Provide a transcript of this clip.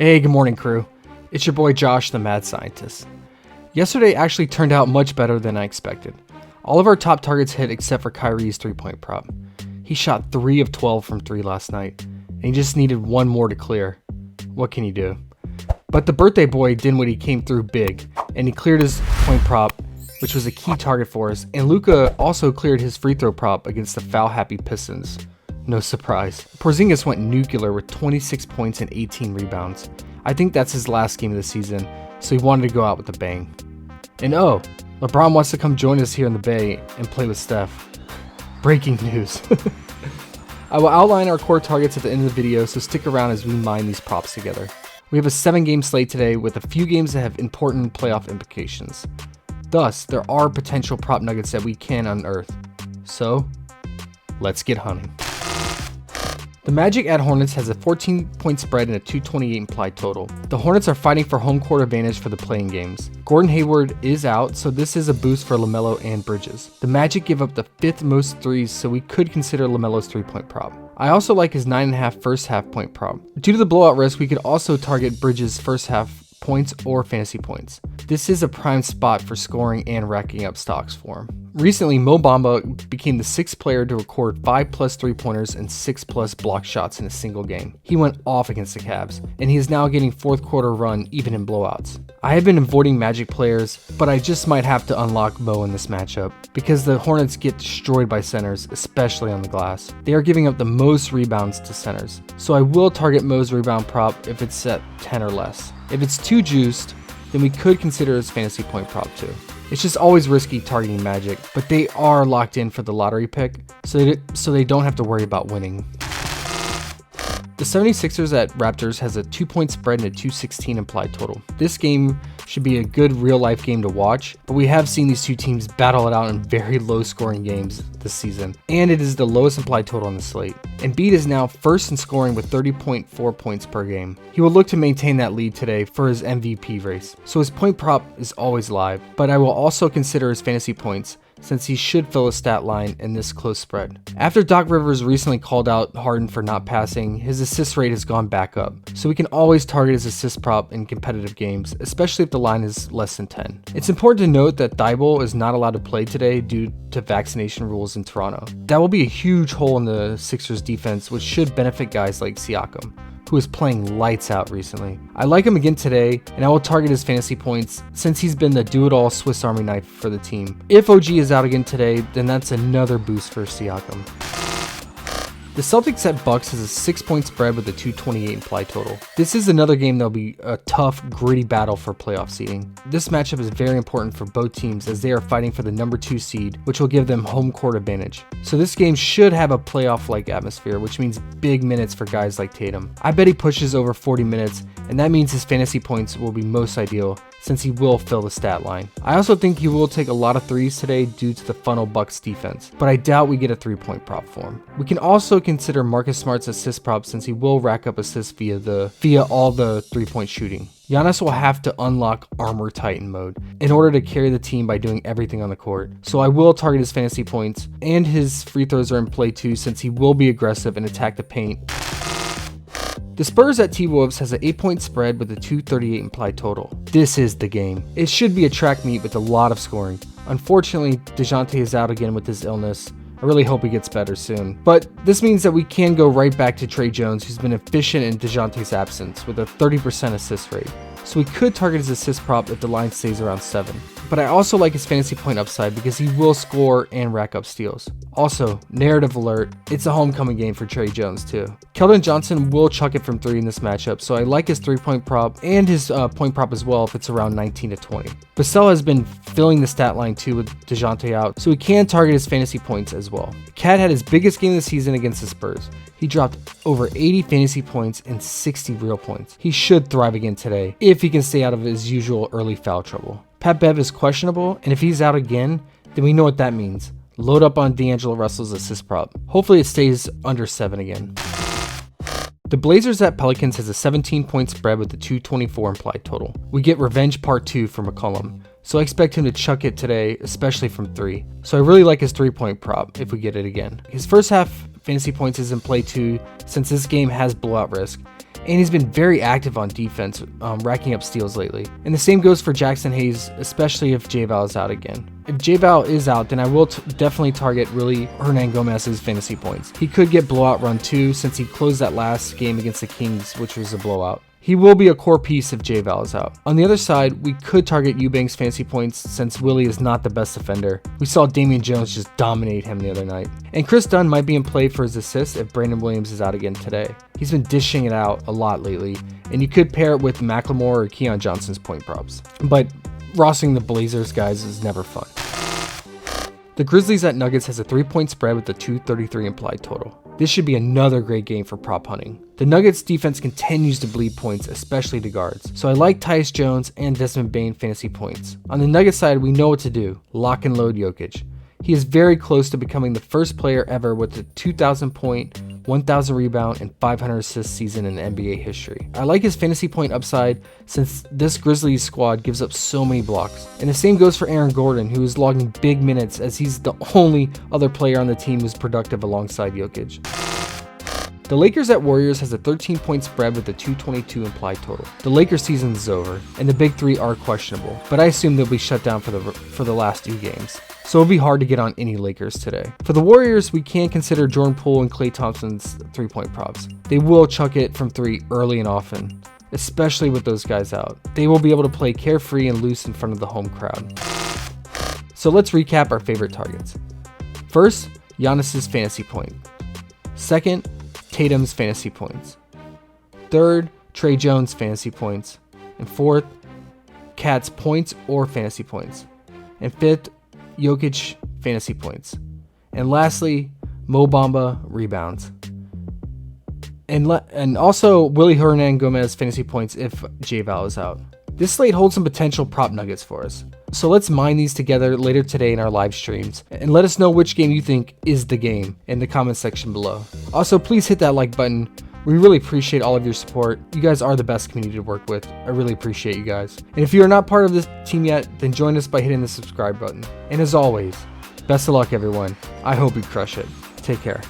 Hey, good morning, crew. It's your boy Josh, the Mad Scientist. Yesterday actually turned out much better than I expected. All of our top targets hit except for Kyrie's 3-point prop. He shot 3 of 12 from 3 last night, and he just needed one more to clear. What can you do? But the birthday boy Dinwiddie came through big, and he cleared his point prop, which was a key target for us, and Luka also cleared his free throw prop against the foul-happy Pistons. No surprise. Porzingis went nuclear with 26 points and 18 rebounds. I think that's his last game of the season, so he wanted to go out with a bang. And LeBron wants to come join us here in the Bay and play with Steph. Breaking news. I will outline our core targets at the end of the video, so stick around as we mine these props together. We have a 7-game slate today with a few games that have important playoff implications. Thus, there are potential prop nuggets that we can unearth. So, let's get hunting. The Magic at Hornets has a 14-point spread and a 228 implied total. The Hornets are fighting for home court advantage for the playing games. Gordon Hayward is out, so this is a boost for LaMelo and Bridges. The Magic give up the 5th most threes, so we could consider LaMelo's 3-point prop. I also like his 9.5 first half point prop. Due to the blowout risk, we could also target Bridges' first half points or fantasy points. This is a prime spot for scoring and racking up stocks for him. Recently, Mo Bamba became the 6th player to record 5+ three-pointers and 6+ block shots in a single game. He went off against the Cavs, and he is now getting 4th quarter run even in blowouts. I have been avoiding Magic players, but I just might have to unlock Mo in this matchup, because the Hornets get destroyed by centers, especially on the glass. They are giving up the most rebounds to centers, so I will target Mo's rebound prop if it's set 10 or less. If it's too juiced, then we could consider his fantasy point prop too. It's just always risky targeting Magic, but they are locked in for the lottery pick, so they don't have to worry about winning. The 76ers at Raptors has a 2-point spread and a 216 implied total. This game should be a good real-life game to watch, but we have seen these two teams battle it out in very low-scoring games this season, and it is the lowest implied total on the slate. Embiid is now first in scoring with 30.4 points per game. He will look to maintain that lead today for his MVP race, so his point prop is always live, but I will also consider his fantasy points since he should fill a stat line in this close spread. After Doc Rivers recently called out Harden for not passing, his assist rate has gone back up, so we can always target his assist prop in competitive games, especially if the line is less than 10. It's important to note that Thibault is not allowed to play today due to vaccination rules in Toronto. That will be a huge hole in the Sixers defense, which should benefit guys like Siakam, who is playing lights out recently. I like him again today, and I will target his fantasy points since he's been the do-it-all Swiss Army knife for the team. If OG is out again today, then that's another boost for Siakam. The Celtics at Bucks has a 6-point spread with a 228 implied total. This is another game that'll be a tough, gritty battle for playoff seeding. This matchup is very important for both teams as they are fighting for the number 2 seed, which will give them home court advantage. So this game should have a playoff-like atmosphere, which means big minutes for guys like Tatum. I bet he pushes over 40 minutes, and that means his fantasy points will be most ideal, since he will fill the stat line. I also think he will take a lot of threes today due to the funnel Bucks defense, but I doubt we get a 3-point prop for him. We can also consider Marcus Smart's assist prop since he will rack up assists via all the 3-point shooting. Giannis will have to unlock Armor Titan mode in order to carry the team by doing everything on the court. So I will target his fantasy points, and his free throws are in play too since he will be aggressive and attack the paint. The Spurs at T-Wolves has an 8-point spread with a 238 implied total. This is the game. It should be a track meet with a lot of scoring. Unfortunately, DeJounte is out again with his illness. I really hope he gets better soon. But this means that we can go right back to Trey Jones, who's been efficient in DeJounte's absence with a 30% assist rate. So we could target his assist prop if the line stays around 7. But I also like his fantasy point upside because he will score and rack up steals. Also, narrative alert, it's a homecoming game for Trey Jones too. Keldon Johnson will chuck it from 3 in this matchup, so I like his 3-point prop and his point prop as well if it's around 19 to 20. Vassell has been filling the stat line too with DeJounte out, so we can target his fantasy points as well. Cat had his biggest game of the season against the Spurs. He dropped over 80 fantasy points and 60 real points. He should thrive again today if he can stay out of his usual early foul trouble. Pat Bev is questionable, and if he's out again, then we know what that means. Load up on D'Angelo Russell's assist prop. Hopefully it stays under 7 again. The Blazers at Pelicans has a 17-point spread with a 224 implied total. We get revenge part 2 for McCollum, so I expect him to chuck it today, especially from 3. So I really like his 3-point prop if we get it again. His first half fantasy points is in play too, since this game has blowout risk, And he's been very active on defense, racking up steals lately. And the same goes for Jackson Hayes, especially if J-Val is out again. If J-Val is out, then I will definitely target Willy Hernangomez's fantasy points. He could get blowout run too, since he closed that last game against the Kings, which was a blowout. He will be a core piece if J-Val is out. On the other side, we could target Eubanks' fantasy points since Willie is not the best defender. We saw Damian Jones just dominate him the other night. And Chris Dunn might be in play for his assists if Brandon Williams is out again today. He's been dishing it out a lot lately, and you could pair it with Macklemore or Keon Johnson's point props. But rostering the Blazers guys is never fun. The Grizzlies at Nuggets has a 3-point spread with a 233 implied total. This should be another great game for prop hunting. The Nuggets defense continues to bleed points, especially to guards. So I like Tyus Jones and Desmond Bane fantasy points. On the Nuggets side, we know what to do. Lock and load Jokic. He is very close to becoming the first player ever with a 2,000 point, 1,000 rebound, and 500 assist season in NBA history. I like his fantasy point upside since this Grizzlies squad gives up so many blocks. And the same goes for Aaron Gordon, who is logging big minutes as he's the only other player on the team who's productive alongside Jokic. The Lakers at Warriors has a 13-point spread with a 222 implied total. The Lakers season is over, and the big three are questionable, but I assume they'll be shut down for the last 2 games. So it'll be hard to get on any Lakers today. For the Warriors, we can consider Jordan Poole and Klay Thompson's 3-point props. They will chuck it from 3 early and often, especially with those guys out. They will be able to play carefree and loose in front of the home crowd. So let's recap our favorite targets. First, Giannis's fantasy point. Second, Tatum's fantasy points. Third, Trey Jones' fantasy points. And fourth, Cat's points or fantasy points. And fifth, Jokic fantasy points. And lastly, Mo Bamba rebounds. And also Willy Hernangomez fantasy points if J-Val is out. This slate holds some potential prop nuggets for us. So let's mine these together later today in our live streams. And let us know which game you think is the game in the comment section below. Also, please hit that like button. We really appreciate all of your support. You guys are the best community to work with. I really appreciate you guys. And if you are not part of this team yet, then join us by hitting the subscribe button. And as always, best of luck everyone. I hope you crush it. Take care.